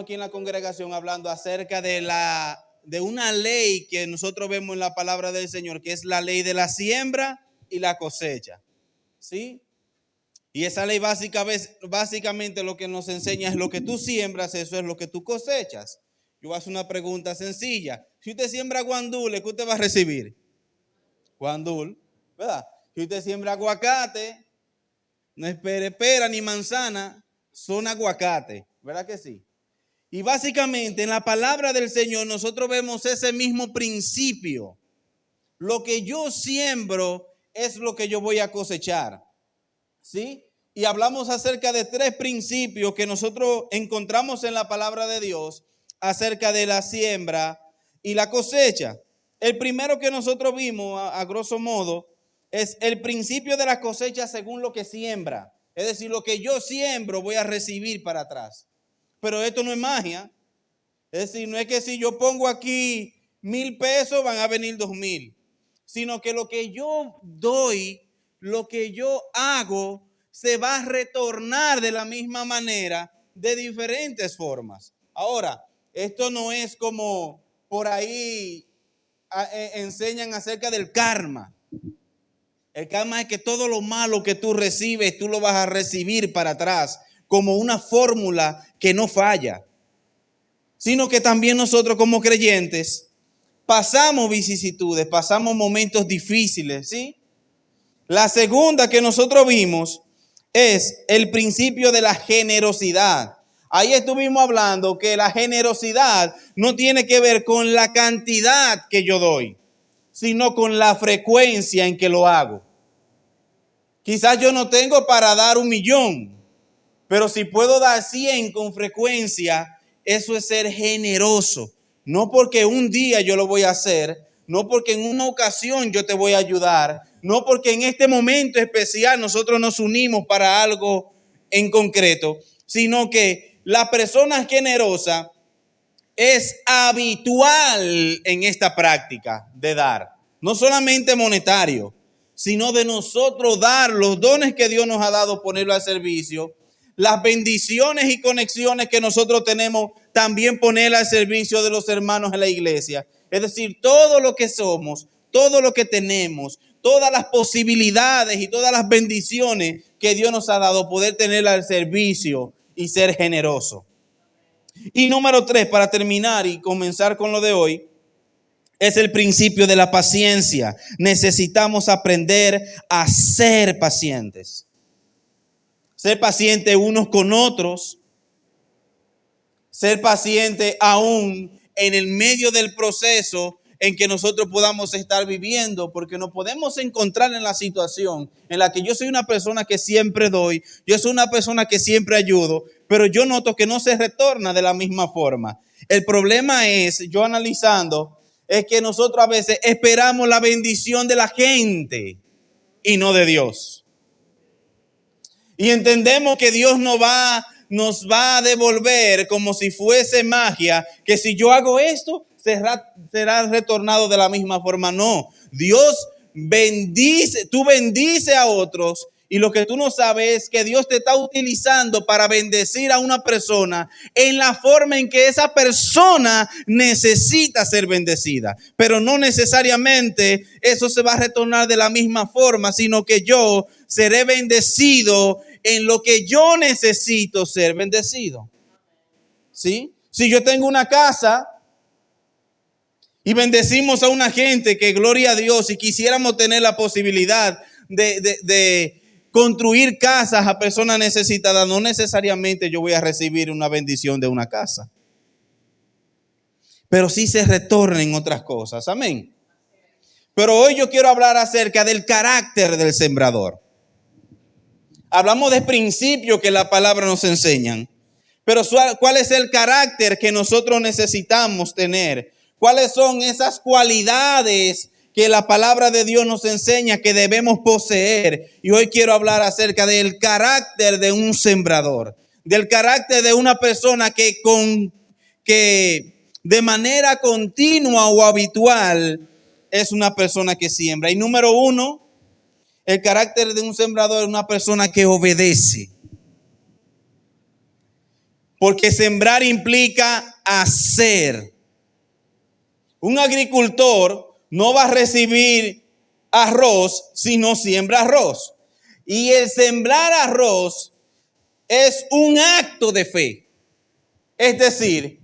aquí en la congregación hablando acerca de una ley que nosotros vemos en la palabra del Señor, que es la ley de la siembra y la cosecha. ¿Sí? Y esa ley básicamente lo que nos enseña es lo que tú siembras, eso es lo que tú cosechas. Yo voy a hacer una pregunta sencilla. Si usted siembra guandule, ¿qué usted va a recibir? Guandul, ¿verdad? Si usted siembra aguacate, no espere pera ni manzana, son aguacate, ¿verdad que sí? Y básicamente en la palabra del Señor nosotros vemos ese mismo principio. Lo que yo siembro es lo que yo voy a cosechar, ¿sí? Y hablamos acerca de 3 principios que nosotros encontramos en la palabra de Dios acerca de la siembra y la cosecha. El primero que nosotros vimos, a grosso modo, es el principio de la cosecha según lo que siembra. Es decir, lo que yo siembro voy a recibir para atrás. Pero esto no es magia. Es decir, no es que si yo pongo aquí 1,000 pesos van a venir 2,000. Sino que lo que yo doy, lo que yo hago, se va a retornar de la misma manera, de diferentes formas. Ahora, esto no es como por ahí enseñan acerca del karma. El karma es que todo lo malo que tú recibes, tú lo vas a recibir para atrás, como una fórmula que no falla. Sino que también nosotros como creyentes pasamos vicisitudes, pasamos momentos difíciles, ¿sí? La segunda que nosotros vimos es el principio de la generosidad. Ahí estuvimos hablando que la generosidad no tiene que ver con la cantidad que yo doy, sino con la frecuencia en que lo hago. Quizás yo no tengo para dar 1,000,000, pero si puedo dar 100 con frecuencia, eso es ser generoso. No porque un día yo lo voy a hacer, no porque en una ocasión yo te voy a ayudar, no porque en este momento especial nosotros nos unimos para algo en concreto, sino que la persona generosa es habitual en esta práctica de dar, no solamente monetario, sino de nosotros dar los dones que Dios nos ha dado, ponerlo al servicio, las bendiciones y conexiones que nosotros tenemos, también ponerlas al servicio de los hermanos en la iglesia. Es decir, todo lo que somos, todo lo que tenemos, todas las posibilidades y todas las bendiciones que Dios nos ha dado, poder tenerlas al servicio y ser generoso. Y número 3, para terminar y comenzar con lo de hoy, es el principio de la paciencia. Necesitamos aprender a ser pacientes. Ser paciente unos con otros. Ser paciente aún en el medio del proceso en que nosotros podamos estar viviendo, porque nos podemos encontrar en la situación en la que yo soy una persona que siempre doy, yo soy una persona que siempre ayudo, pero yo noto que no se retorna de la misma forma. El problema es, yo analizando, es que nosotros a veces esperamos la bendición de la gente y no de Dios. Y entendemos que Dios nos va a devolver como si fuese magia, que si yo hago esto, será retornado de la misma forma. No, Dios bendice, tú bendices a otros. Y lo que tú no sabes es que Dios te está utilizando para bendecir a una persona en la forma en que esa persona necesita ser bendecida. Pero no necesariamente eso se va a retornar de la misma forma, sino que yo seré bendecido en lo que yo necesito ser bendecido. ¿Sí? Si yo tengo una casa y bendecimos a una gente que, gloria a Dios, y quisiéramos tener la posibilidad de construir casas a personas necesitadas, no necesariamente yo voy a recibir una bendición de una casa. Pero sí se retornen otras cosas. Amén. Pero hoy yo quiero hablar acerca del carácter del sembrador. Hablamos de principios que la palabra nos enseñan. Pero ¿cuál es el carácter que nosotros necesitamos tener? ¿Cuáles son esas cualidades que la palabra de Dios nos enseña que debemos poseer? Y hoy quiero hablar acerca del carácter de un sembrador, del carácter de una persona que de manera continua o habitual es una persona que siembra. Y número 1, el carácter de un sembrador es una persona que obedece. porque sembrar implica hacer. Un agricultor no va a recibir arroz si no siembra arroz. Y el sembrar arroz es un acto de fe. Es decir,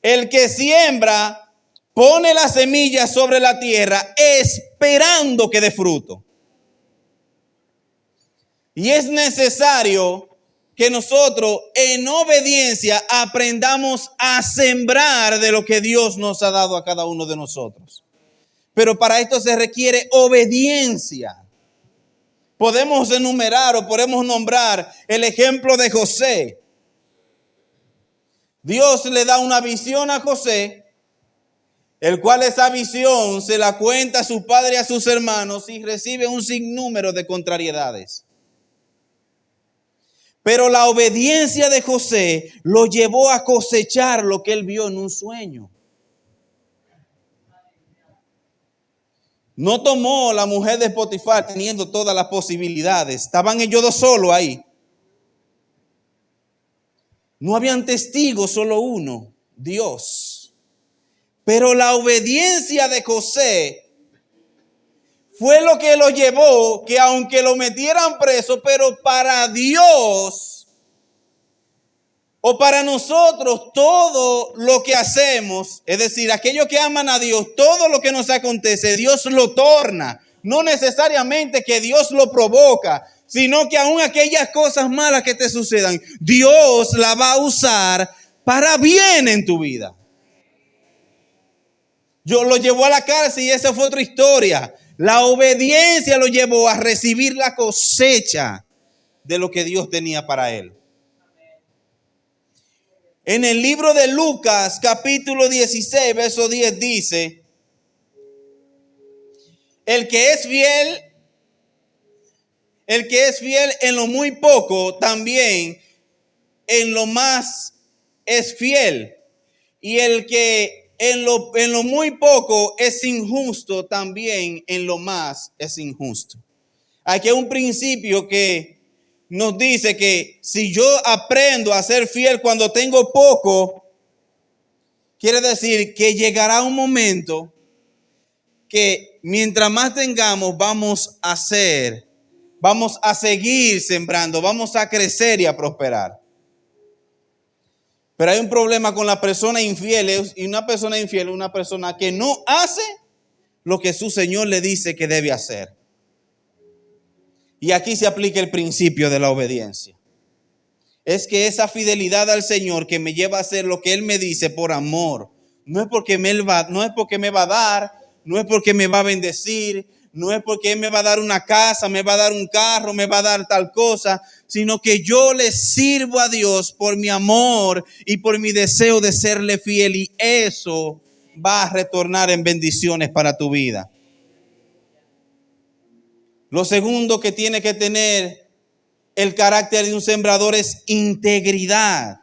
el que siembra pone la semilla sobre la tierra esperando que dé fruto. Y es necesario que nosotros en obediencia aprendamos a sembrar de lo que Dios nos ha dado a cada uno de nosotros. Pero para esto se requiere obediencia. Podemos enumerar o podemos nombrar el ejemplo de José. Dios le da una visión a José, el cual esa visión se la cuenta a su padre y a sus hermanos y recibe un sinnúmero de contrariedades. Pero la obediencia de José lo llevó a cosechar lo que él vio en un sueño. No tomó la mujer de Potifar teniendo todas las posibilidades. Estaban ellos dos solos ahí. No habían testigos, solo uno, Dios. Pero la obediencia de José fue lo que lo llevó, que aunque lo metieran preso, pero para Dios o para nosotros todo lo que hacemos, es decir, aquellos que aman a Dios, todo lo que nos acontece, Dios lo torna. No necesariamente que Dios lo provoca, sino que aún aquellas cosas malas que te sucedan, Dios la va a usar para bien en tu vida. Yo lo llevó a la cárcel y esa fue otra historia. La obediencia lo llevó a recibir la cosecha de lo que Dios tenía para él. En el libro de Lucas, capítulo 16, verso 10 dice, el que es fiel en lo muy poco, también en lo más es fiel. Y el que en lo muy poco es injusto, también en lo más es injusto. Aquí hay un principio que nos dice que si yo aprendo a ser fiel cuando tengo poco, quiere decir que llegará un momento que mientras más tengamos vamos a seguir sembrando, vamos a crecer y a prosperar. Pero hay un problema con las personas infieles, y una persona infiel es una persona que no hace lo que su Señor le dice que debe hacer. Y aquí se aplica el principio de la obediencia. Es que esa fidelidad al Señor que me lleva a hacer lo que Él me dice por amor, no es porque me va a dar, no es porque me va a bendecir, no es porque Él me va a dar una casa, me va a dar un carro, me va a dar tal cosa, sino que yo le sirvo a Dios por mi amor y por mi deseo de serle fiel, y eso va a retornar en bendiciones para tu vida. Lo segundo que tiene que tener el carácter de un sembrador es integridad.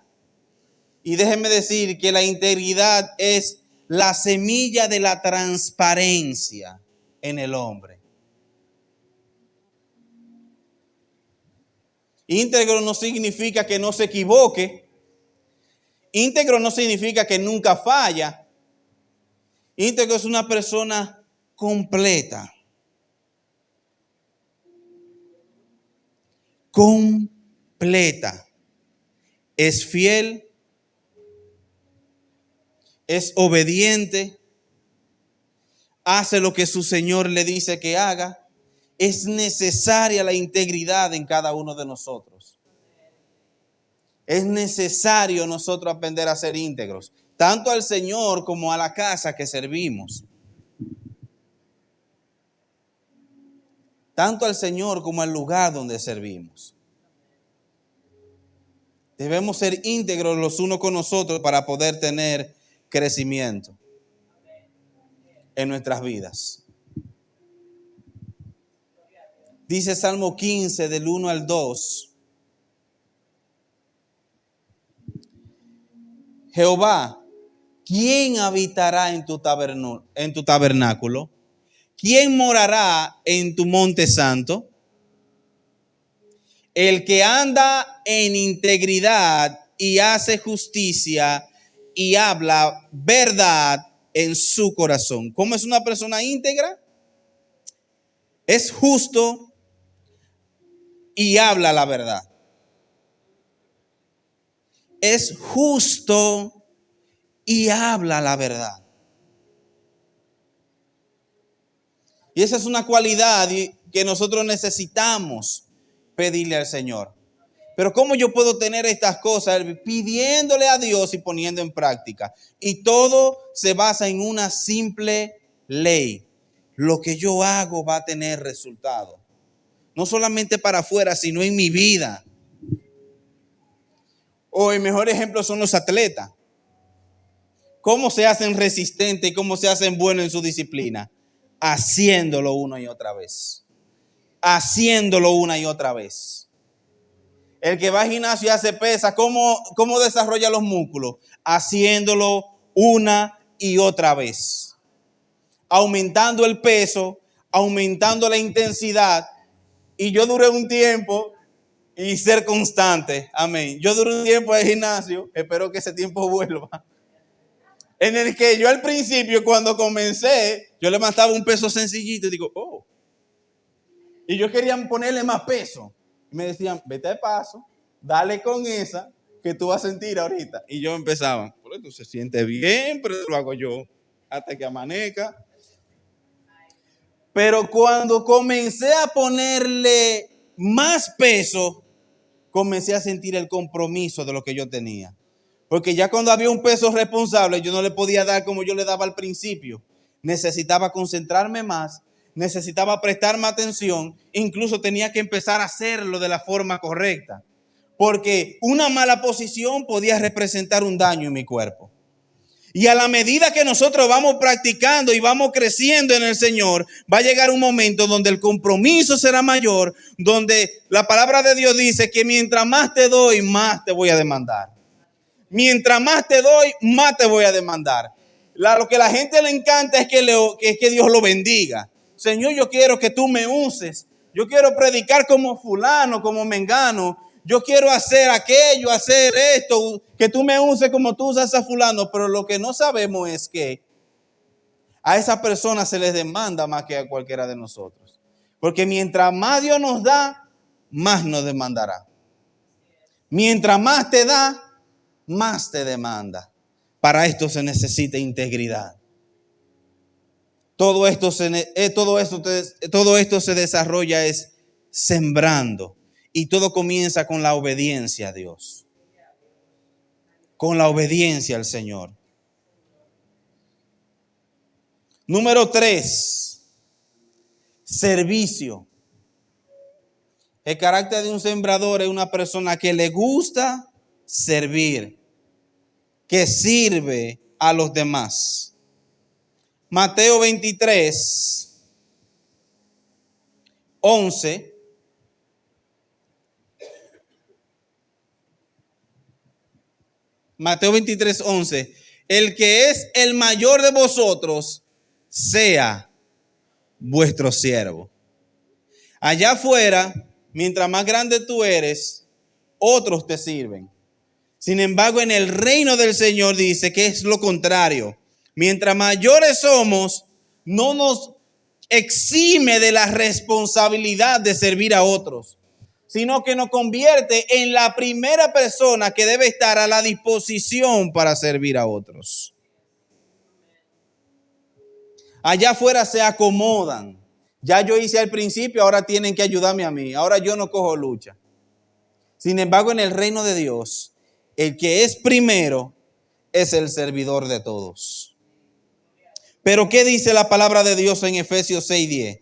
Y déjenme decir que la integridad es la semilla de la transparencia en el hombre. Íntegro no significa que no se equivoque. Íntegro no significa que nunca falla. Íntegro es una persona completa. Completa. Es fiel. Es obediente. Hace lo que su Señor le dice que haga. Es necesaria la integridad en cada uno de nosotros. Es necesario nosotros aprender a ser íntegros, tanto al Señor como a la casa que servimos. Tanto al Señor como al lugar donde servimos. Debemos ser íntegros los unos con los otros para poder tener crecimiento en nuestras vidas. Dice Salmo 15 del 1 al 2. Jehová, ¿quién habitará en tu tabernáculo? ¿Quién morará en tu monte santo? El que anda en integridad y hace justicia y habla verdad en su corazón. ¿Cómo es una persona íntegra? Es justo y habla la verdad. Es justo y habla la verdad. Y esa es una cualidad que nosotros necesitamos pedirle al Señor. Pero ¿cómo yo puedo tener estas cosas? Pidiéndole a Dios y poniendo en práctica. Y todo se basa en una simple ley. Lo que yo hago va a tener resultado. No solamente para afuera, sino en mi vida. O el mejor ejemplo son los atletas. ¿Cómo se hacen resistentes y cómo se hacen buenos en su disciplina? Haciéndolo una y otra vez. Haciéndolo una y otra vez. El que va al gimnasio y hace pesas, ¿cómo desarrolla los músculos? Haciéndolo una y otra vez. Aumentando el peso, aumentando la intensidad. Y yo duré un tiempo y ser constante. Amén. Yo duré un tiempo en el gimnasio, espero que ese tiempo vuelva. En el que yo al principio, cuando comencé, yo levantaba un peso sencillito y digo, oh. Y yo quería ponerle más peso. Y me decían, vete de paso, dale con esa que tú vas a sentir ahorita. Y yo empezaba, por esto se siente bien, pero lo hago yo hasta que amanezca. Pero cuando comencé a ponerle más peso, comencé a sentir el compromiso de lo que yo tenía. Porque ya cuando había un peso responsable, yo no le podía dar como yo le daba al principio. Necesitaba concentrarme más, necesitaba prestarme atención, incluso tenía que empezar a hacerlo de la forma correcta. Porque una mala posición podía representar un daño en mi cuerpo. Y a la medida que nosotros vamos practicando y vamos creciendo en el Señor, va a llegar un momento donde el compromiso será mayor, donde la palabra de Dios dice que mientras más te doy, más te voy a demandar. Mientras más te doy, más te voy a demandar. Lo que a la gente le encanta es que Dios lo bendiga. Señor, yo quiero que tú me uses. Yo quiero predicar como fulano, como mengano. Yo quiero hacer aquello, hacer esto, que tú me uses como tú usas a fulano. Pero lo que no sabemos es que a esa persona se les demanda más que a cualquiera de nosotros. Porque mientras más Dios nos da, más nos demandará. Mientras más te da, más te demanda. Para esto se necesita integridad. Todo esto se desarrolla es sembrando. Y todo comienza con la obediencia a Dios. Con la obediencia al Señor. Número 3. Servicio. El carácter de un sembrador es una persona que le gusta servir, que sirve a los demás. Mateo 23, 11. Mateo 23, 11. El que es el mayor de vosotros sea vuestro siervo. Allá afuera, mientras más grande tú eres, otros te sirven. Sin embargo, en el reino del Señor dice que es lo contrario. Mientras mayores somos, no nos exime de la responsabilidad de servir a otros, sino que nos convierte en la primera persona que debe estar a la disposición para servir a otros. Allá afuera se acomodan. Ya yo hice al principio, ahora tienen que ayudarme a mí. Ahora yo no cojo lucha. Sin embargo, en el reino de Dios, el que es primero es el servidor de todos. Pero ¿qué dice la palabra de Dios en Efesios 6:10?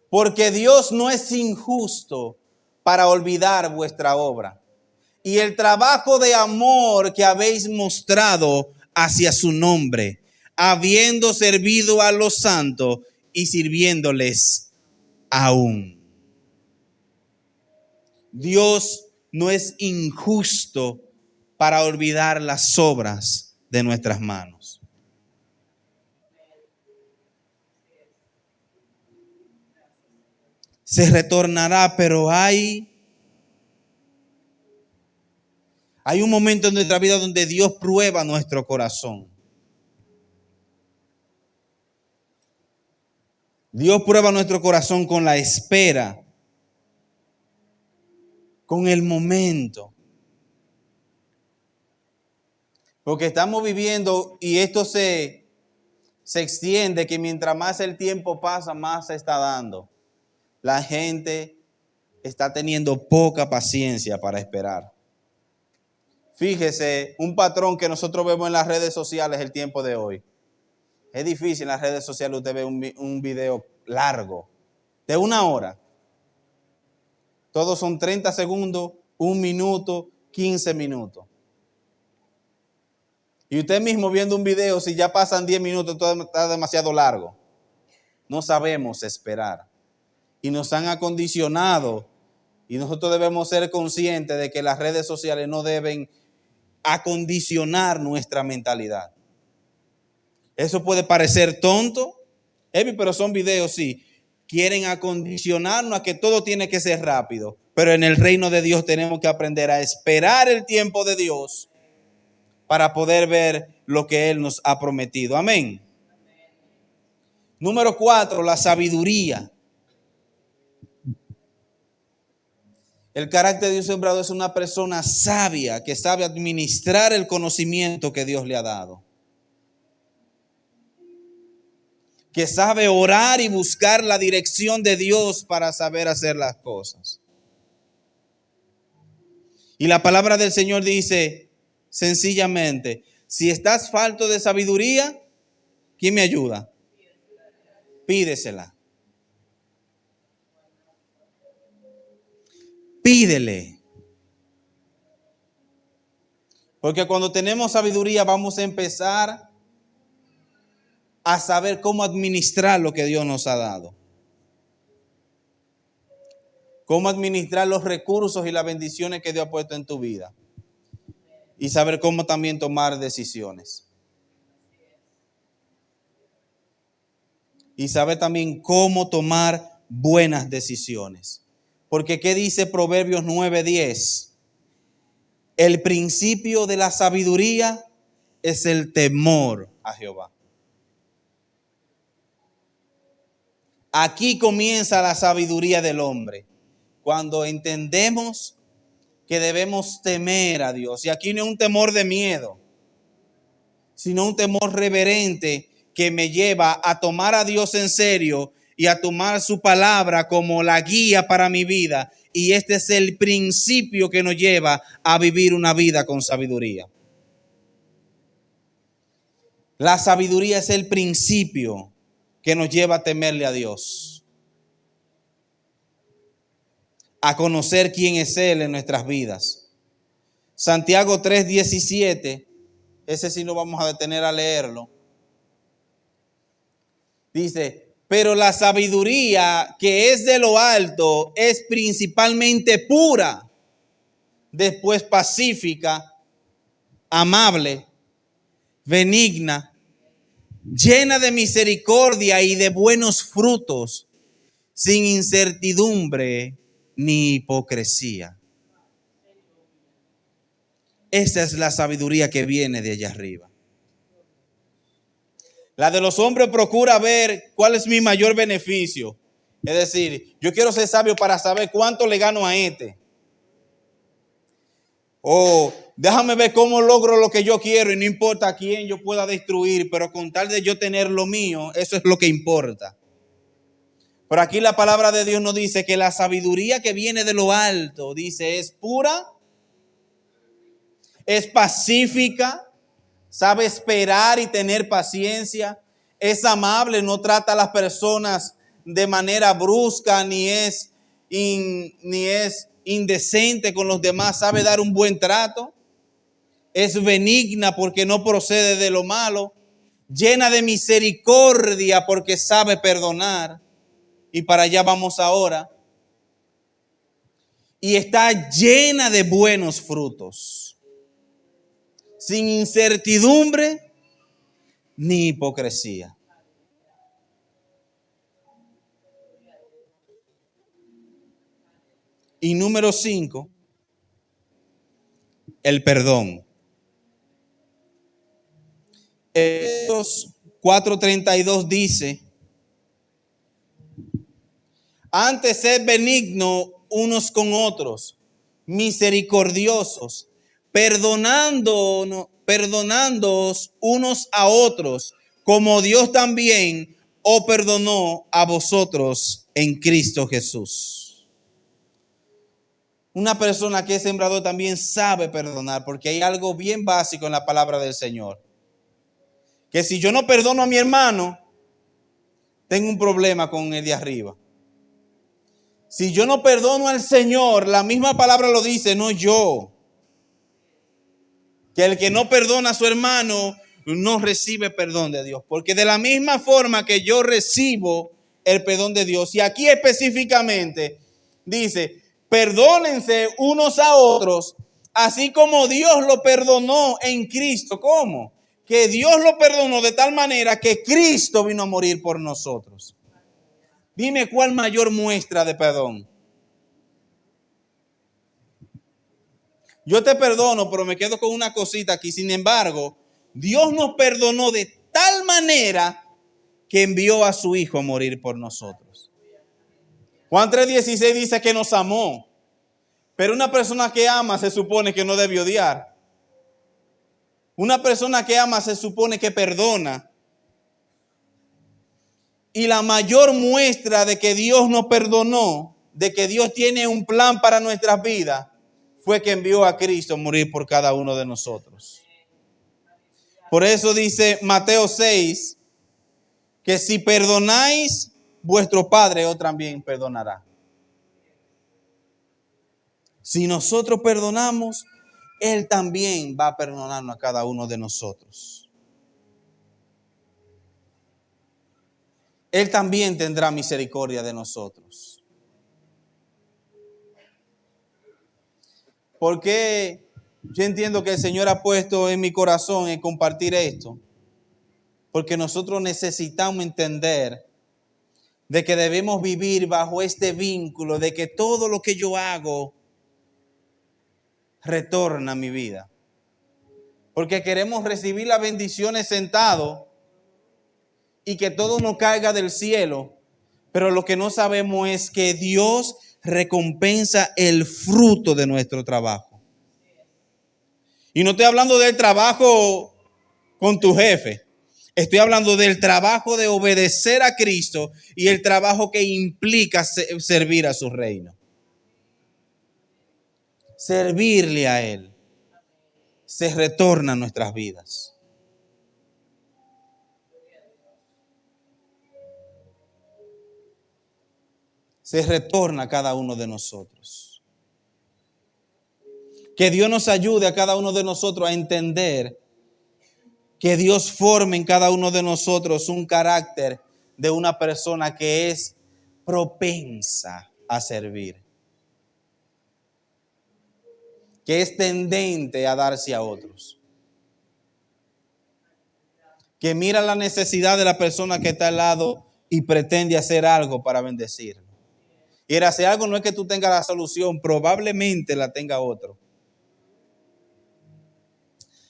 Porque Dios no es injusto para olvidar vuestra obra y el trabajo de amor que habéis mostrado hacia su nombre, habiendo servido a los santos y sirviéndoles aún. Dios no es injusto para olvidar las obras de nuestras manos. se retornará, pero hay un momento en nuestra vida donde Dios prueba nuestro corazón. Dios prueba nuestro corazón con la espera, con el momento. Porque estamos viviendo y esto se extiende, que mientras más el tiempo pasa, más se está dando. La gente está teniendo poca paciencia para esperar. Fíjese, un patrón que nosotros vemos en las redes sociales el tiempo de hoy. Es difícil en las redes sociales usted ve un video largo, de 1 hora. Todos son 30 segundos, 1 minuto, 15 minutos. Y usted mismo viendo un video, si ya pasan 10 minutos, todo está demasiado largo. No sabemos esperar. Y nos han acondicionado. Y nosotros debemos ser conscientes de que las redes sociales no deben acondicionar nuestra mentalidad. Eso puede parecer tonto, pero son videos, sí. Quieren acondicionarnos a que todo tiene que ser rápido. Pero en el reino de Dios tenemos que aprender a esperar el tiempo de Dios para poder ver lo que Él nos ha prometido. Amén. Número 4, la sabiduría. El carácter de Dios sembrado es una persona sabia que sabe administrar el conocimiento que Dios le ha dado. Que sabe orar y buscar la dirección de Dios para saber hacer las cosas. Y la palabra del Señor dice sencillamente, si estás falto de sabiduría, ¿quién me ayuda? Pídesela. Pídele. Porque cuando tenemos sabiduría vamos a empezar a saber cómo administrar lo que Dios nos ha dado. Cómo administrar los recursos y las bendiciones que Dios ha puesto en tu vida. Y saber cómo también tomar decisiones. Y saber también cómo tomar buenas decisiones. Porque ¿qué dice Proverbios 9:10? El principio de la sabiduría es el temor a Jehová. Aquí comienza la sabiduría del hombre. Cuando entendemos que debemos temer a Dios. Y aquí no es un temor de miedo, sino un temor reverente que me lleva a tomar a Dios en serio y a tomar su palabra como la guía para mi vida. Y este es el principio que nos lleva a vivir una vida con sabiduría. La sabiduría es el principio que nos lleva a temerle a Dios, a conocer quién es Él en nuestras vidas. Santiago 3:17, ese sí no vamos a detener a leerlo. Dice, pero la sabiduría que es de lo alto es principalmente pura, después pacífica, amable, benigna, llena de misericordia y de buenos frutos, sin incertidumbre ni hipocresía. Esa es la sabiduría que viene de allá arriba. La de los hombres procura ver cuál es mi mayor beneficio. Es decir, yo quiero ser sabio para saber cuánto le gano a este. O déjame ver cómo logro lo que yo quiero y no importa a quién yo pueda destruir, pero con tal de yo tener lo mío, eso es lo que importa. Pero aquí la palabra de Dios nos dice que la sabiduría que viene de lo alto, dice, es pura, es pacífica, sabe esperar y tener paciencia, es amable, no trata a las personas de manera brusca, ni es indecente con los demás, sabe dar un buen trato, es benigna porque no procede de lo malo, llena de misericordia porque sabe perdonar, y para allá vamos ahora, y está llena de buenos frutos, sin incertidumbre ni hipocresía. Y número 5, el perdón. Efesios 4:32 dice: antes sed benignos unos con otros, misericordiosos, perdonándoos unos a otros, como Dios también os perdonó a vosotros en Cristo Jesús. Una persona que es sembrador también sabe perdonar, porque hay algo bien básico en la palabra del Señor. Que si yo no perdono a mi hermano, tengo un problema con el de arriba. Si yo no perdono al Señor, la misma palabra lo dice, no yo. Que el que no perdona a su hermano no recibe perdón de Dios. Porque de la misma forma que yo recibo el perdón de Dios, y aquí específicamente dice, perdónense unos a otros, así como Dios lo perdonó en Cristo. ¿Cómo? Que Dios lo perdonó de tal manera que Cristo vino a morir por nosotros. Dime cuál mayor muestra de perdón. Yo te perdono, pero me quedo con una cosita aquí. Sin embargo, Dios nos perdonó de tal manera que envió a su Hijo a morir por nosotros. Juan 3:16 dice que nos amó. Pero una persona que ama se supone que no debe odiar. Una persona que ama se supone que perdona. Y la mayor muestra de que Dios nos perdonó, de que Dios tiene un plan para nuestras vidas, fue que envió a Cristo a morir por cada uno de nosotros. Por eso dice Mateo 6, que si perdonáis, vuestro Padre os también perdonará. Si nosotros perdonamos, Él también va a perdonarnos a cada uno de nosotros. Él también tendrá misericordia de nosotros. Porque yo entiendo que el Señor ha puesto en mi corazón el compartir esto. Porque nosotros necesitamos entender de que debemos vivir bajo este vínculo, de que todo lo que yo hago retorna a mi vida. Porque queremos recibir las bendiciones sentados y que todo nos caiga del cielo. Pero lo que no sabemos es que Dios recompensa el fruto de nuestro trabajo. Y no estoy hablando del trabajo con tu jefe. Estoy hablando del trabajo de obedecer a Cristo y el trabajo que implica servir a su reino. Servirle a Él se retorna a nuestras vidas. Se retorna a cada uno de nosotros. Que Dios nos ayude a cada uno de nosotros a entender que Dios forme en cada uno de nosotros un carácter de una persona que es propensa a servir, que es tendente a darse a otros, que mira la necesidad de la persona que está al lado y pretende hacer algo para bendecirlo. Y el hacer algo no es que tú tengas la solución, probablemente la tenga otro.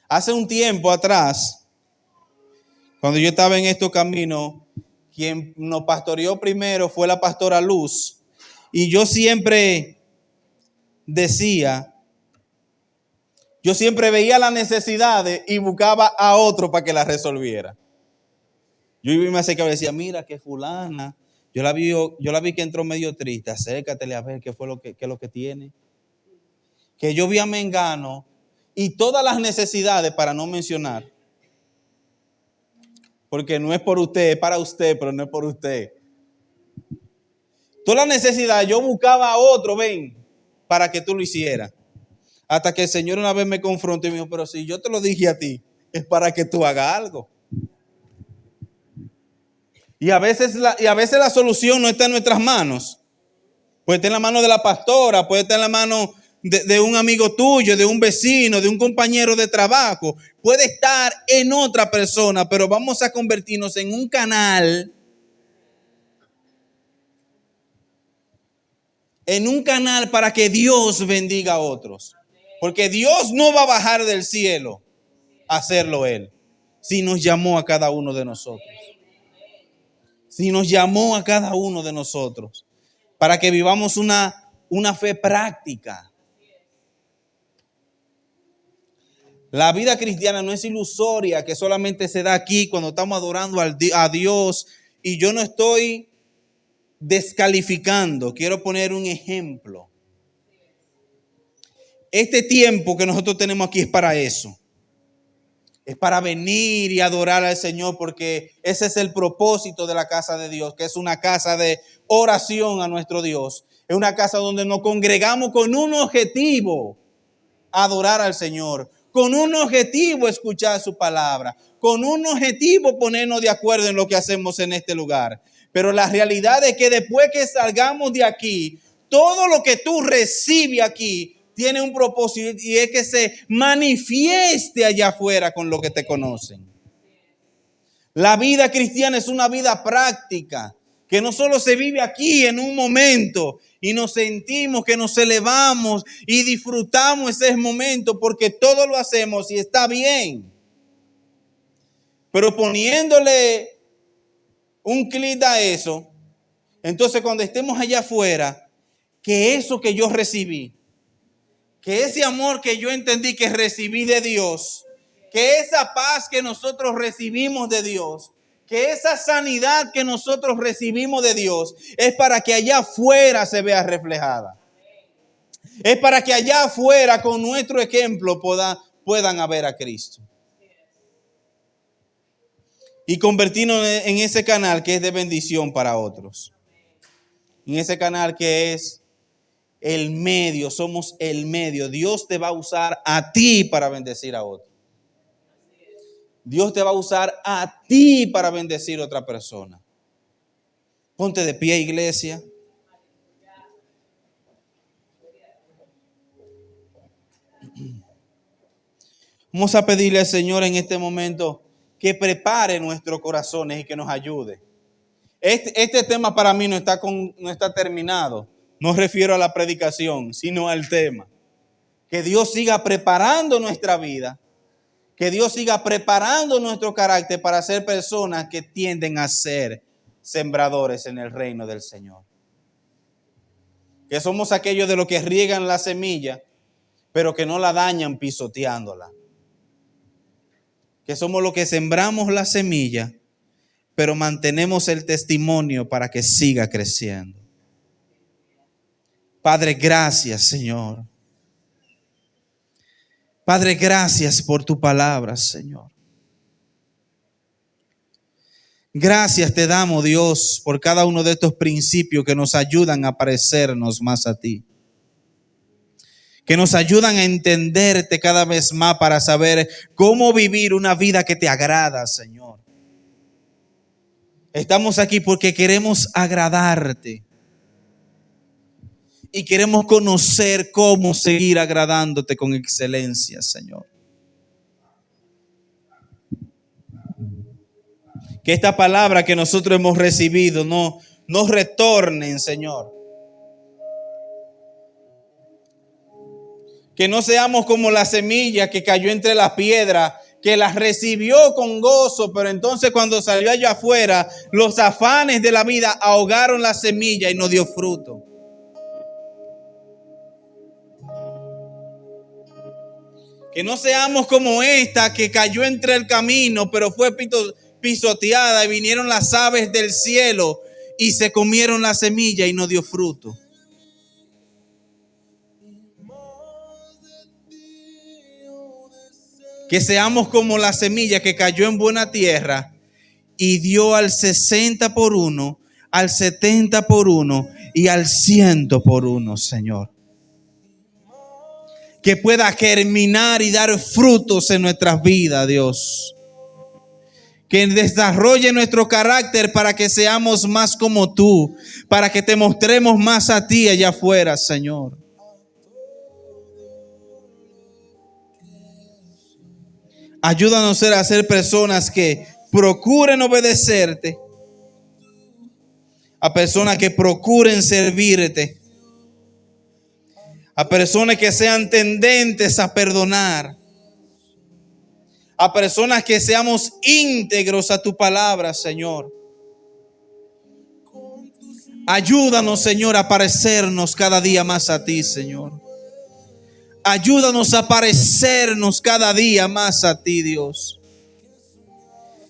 Hace un tiempo atrás, cuando yo estaba en estos caminos, quien nos pastoreó primero fue la pastora Luz. Y yo siempre veía las necesidades y buscaba a otro para que las resolviera. Yo iba y me acercaba y decía, mira que fulana, yo la vi que entró medio triste, acércatele a ver qué es lo que tiene. Que yo vi a Mengano y todas las necesidades, para no mencionar, porque no es por usted, es para usted, pero no es por usted. Todas las necesidades, yo buscaba a otro, para que tú lo hicieras. Hasta que el Señor una vez me confrontó y me dijo, pero si yo te lo dije a ti, es para que tú hagas algo. Y a veces la solución no está en nuestras manos. Puede estar en la mano de la pastora, puede estar en la mano de un amigo tuyo, de un vecino, de un compañero de trabajo. Puede estar en otra persona, pero vamos a convertirnos en un canal en un canal para que Dios bendiga a otros. Porque Dios no va a bajar del cielo a hacerlo Él. Si nos llamó a cada uno de nosotros. Si nos llamó a cada uno de nosotros. Para que vivamos una fe práctica. La vida cristiana no es ilusoria, que solamente se da aquí cuando estamos adorando a Dios. Y yo no estoy descalificando, quiero poner un ejemplo. Este tiempo que nosotros tenemos aquí es para eso. Es para venir y adorar al Señor, porque ese es el propósito de la casa de Dios, que es una casa de oración a nuestro Dios. Es una casa donde nos congregamos con un objetivo, adorar al Señor, con un objetivo, escuchar su palabra, con un objetivo, ponernos de acuerdo en lo que hacemos en este lugar. Pero la realidad es que después que salgamos de aquí, todo lo que tú recibes aquí tiene un propósito, y es que se manifieste allá afuera con lo que te conocen. La vida cristiana es una vida práctica, que no solo se vive aquí en un momento y nos sentimos que nos elevamos y disfrutamos ese momento porque todo lo hacemos y está bien. Pero poniéndole un clic a eso, entonces cuando estemos allá afuera, que eso que yo recibí, que ese amor que yo entendí que recibí de Dios, que esa paz que nosotros recibimos de Dios, que esa sanidad que nosotros recibimos de Dios, es para que allá afuera se vea reflejada. Es para que allá afuera con nuestro ejemplo puedan ver a Cristo. Y convertirnos en ese canal que es de bendición para otros. En ese canal que es el medio, somos el medio. Dios te va a usar a ti para bendecir a otro. Dios te va a usar a ti para bendecir a otra persona. Ponte de pie, iglesia. Vamos a pedirle al Señor en este momento que prepare nuestros corazones y que nos ayude. Este tema para mí no está terminado. No refiero a la predicación, sino al tema. Que Dios siga preparando nuestra vida. Que Dios siga preparando nuestro carácter para ser personas que tienden a ser sembradores en el reino del Señor. Que somos aquellos de los que riegan la semilla, pero que no la dañan pisoteándola. Que somos los que sembramos la semilla, pero mantenemos el testimonio para que siga creciendo. Padre, gracias, Señor. Padre, gracias por tu palabra, Señor. Gracias te damos, Dios, por cada uno de estos principios que nos ayudan a parecernos más a ti. Que nos ayudan a entenderte cada vez más para saber cómo vivir una vida que te agrada, Señor. Estamos aquí porque queremos agradarte. Y queremos conocer cómo seguir agradándote con excelencia, Señor. Que esta palabra que nosotros hemos recibido no retornen, Señor. Que no seamos como la semilla que cayó entre las piedras, que las recibió con gozo, pero entonces cuando salió allá afuera, los afanes de la vida ahogaron la semilla y no dio fruto. Que no seamos como esta que cayó entre el camino, pero fue pisoteada y vinieron las aves del cielo y se comieron la semilla y no dio fruto. Que seamos como la semilla que cayó en buena tierra y dio al 60 por 1, al 70 por 1 y al 100 por 1, Señor. Que pueda germinar y dar frutos en nuestras vidas, Dios. Que desarrolle nuestro carácter para que seamos más como tú, para que te mostremos más a ti allá afuera, Señor. Ayúdanos a ser personas que procuren obedecerte, a personas que procuren servirte, a personas que sean tendentes a perdonar, a personas que seamos íntegros a tu palabra, Señor. Ayúdanos, Señor, a parecernos cada día más a ti, Señor. Ayúdanos a parecernos cada día más a ti, Dios.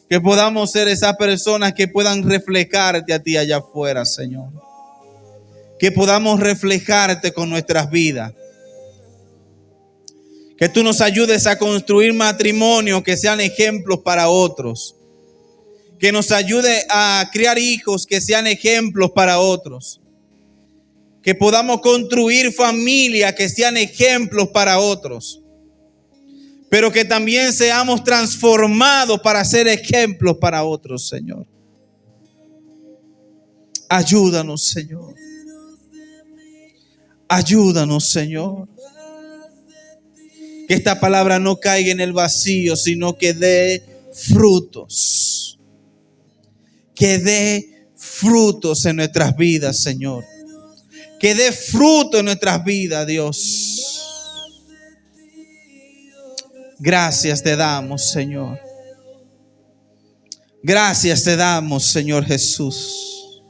Que podamos ser esas personas que puedan reflejarte a ti allá afuera, Señor. Que podamos reflejarte con nuestras vidas. Que tú nos ayudes a construir matrimonios que sean ejemplos para otros. Que nos ayude a criar hijos que sean ejemplos para otros. Que podamos construir familias que sean ejemplos para otros. Pero que también seamos transformados para ser ejemplos para otros, Señor. Ayúdanos, Señor. Ayúdanos, Señor. Que esta palabra no caiga en el vacío, sino que dé frutos. Que dé frutos en nuestras vidas, Señor. Que dé fruto en nuestras vidas, Dios. Gracias te damos, Señor. Gracias te damos, Señor Jesús.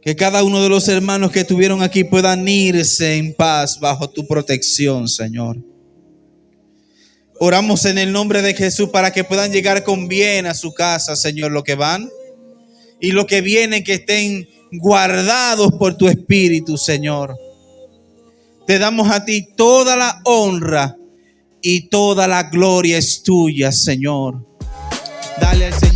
Que cada uno de los hermanos que estuvieron aquí puedan irse en paz bajo tu protección, Señor. Oramos en el nombre de Jesús para que puedan llegar con bien a su casa, Señor, lo que van y lo que vienen, que estén guardados por tu Espíritu, Señor. Te damos a ti toda la honra y toda la gloria es tuya, Señor. Dale al Señor.